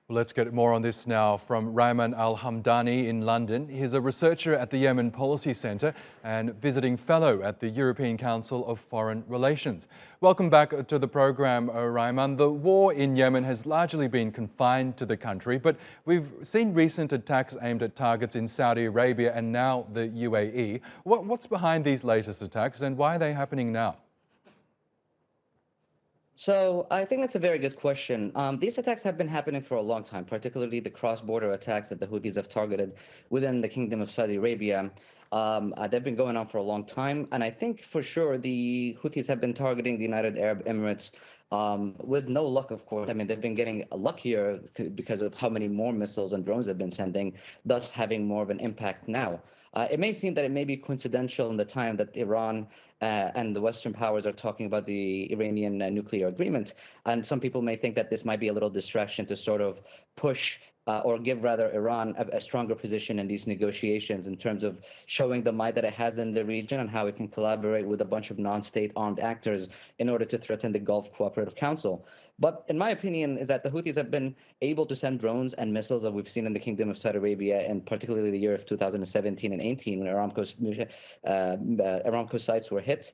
Well, let's get more on this now from Raiman al Hamdani in London. He's a researcher at the Yemen Policy Centre and visiting fellow at the European Council of Foreign Relations. Welcome back to the program, Raiman. The war in Yemen has largely been confined to the country, but we've seen recent attacks aimed at targets in Saudi Arabia and now the UAE. What's behind these latest attacks and why are they happening now? So I think that's a very good question. These attacks have been happening for a long time, particularly the cross-border attacks that the Houthis have targeted within the Kingdom of Saudi Arabia. They've been going on for a long time, and I think for sure the Houthis have been targeting the United Arab Emirates with no luck, of course. I mean, they've been getting luckier because of how many more missiles and drones they've been sending, thus having more of an impact now. It may seem that it may be coincidental in the time that Iran and the Western powers are talking about the Iranian nuclear agreement. And some people may think that this might be a little distraction to sort of push or give rather Iran a stronger position in these negotiations in terms of showing the might that it has in the region and how it can collaborate with a bunch of non-state armed actors in order to threaten the Gulf Cooperative Council. But in my opinion is that the Houthis have been able to send drones and missiles that we've seen in the Kingdom of Saudi Arabia, and particularly the year of 2017 and 18 when Aramco sites were hit.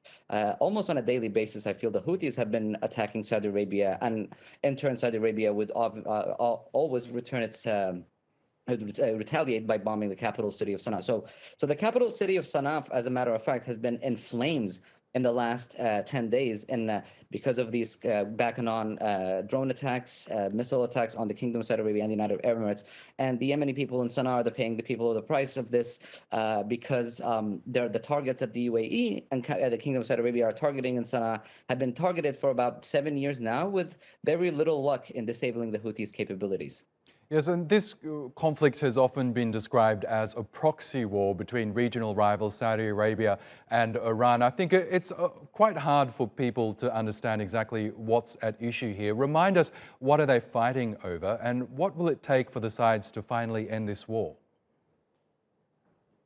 Almost on a daily basis, I feel the Houthis have been attacking Saudi Arabia, and in turn Saudi Arabia would always return its retaliate by bombing the capital city of Sana'a. So the capital city of Sana'a, as a matter of fact, has been in flames in the last 10 days and because of these back and on drone attacks, missile attacks on the Kingdom of Saudi Arabia and the United Arab Emirates. And the Yemeni people in Sana'a are paying the people the price of this because they're the targets that the UAE and the Kingdom of Saudi Arabia are targeting in Sana'a have been targeted for about 7 years now with very little luck in disabling the Houthis' capabilities. Yes, and this conflict has often been described as a proxy war between regional rivals Saudi Arabia and Iran. I think it's quite hard for people to understand exactly what's at issue here. Remind us, what are they fighting over and what will it take for the sides to finally end this war?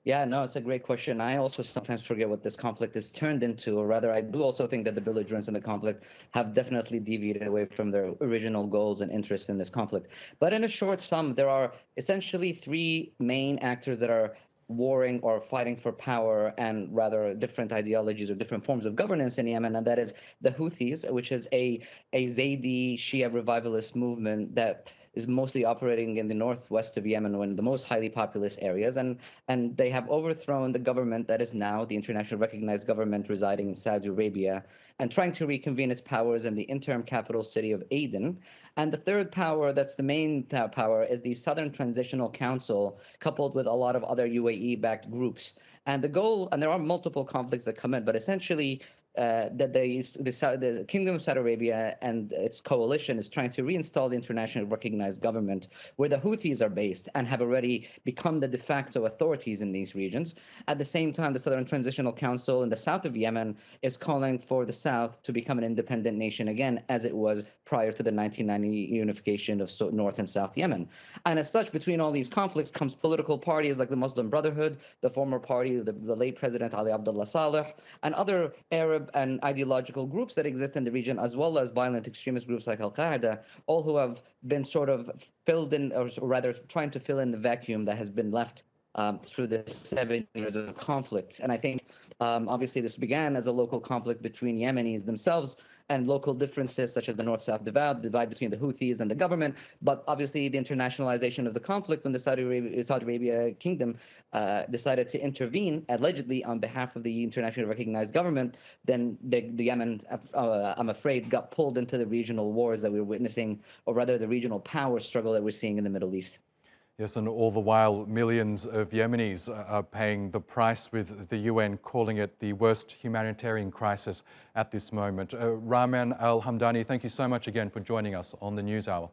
Yeah, no, it's a great question. I also sometimes forget what this conflict is turned into, or rather, I do also think that the belligerents in the conflict have definitely deviated away from their original goals and interests in this conflict. But in a short sum, there are essentially three main actors that are warring or fighting for power and rather different ideologies or different forms of governance in Yemen, and that is the Houthis, which is a Zaydi Shia revivalist movement that is mostly operating in the northwest of Yemen, one of the most highly populous areas, and they have overthrown the government that is now the internationally recognized government residing in Saudi Arabia and trying to reconvene its powers in the interim capital city of Aden. And the third power, that's the main power, is the Southern Transitional Council, coupled with a lot of other UAE-backed groups. And the goal, and there are multiple conflicts that come in, but essentially that the Kingdom of Saudi Arabia and its coalition is trying to reinstall the internationally recognized government where the Houthis are based and have already become the de facto authorities in these regions. At the same time, the Southern Transitional Council in the south of Yemen is calling for the south to become an independent nation again, as it was prior to the 1990 unification of North and South Yemen. And as such, between all these conflicts comes political parties like the Muslim Brotherhood, the former party, the late President Ali Abdullah Saleh, and other Arab and ideological groups that exist in the region, as well as violent extremist groups like Al-Qaeda, all who have been sort of filled in, or rather trying to fill in the vacuum that has been left through the 7 years of conflict. And I think obviously this began as a local conflict between Yemenis themselves and local differences such as the North-South divide between the Houthis and the government. But obviously the internationalization of the conflict when the Saudi Arabia Kingdom decided to intervene allegedly on behalf of the internationally recognized government, then the Yemen, I'm afraid, got pulled into the regional wars that we're witnessing, or rather the regional power struggle that we're seeing in the Middle East. Yes, and all the while, millions of Yemenis are paying the price, with the UN calling it the worst humanitarian crisis at this moment. Raiman al Hamdani, thank you so much again for joining us on the NewsHour.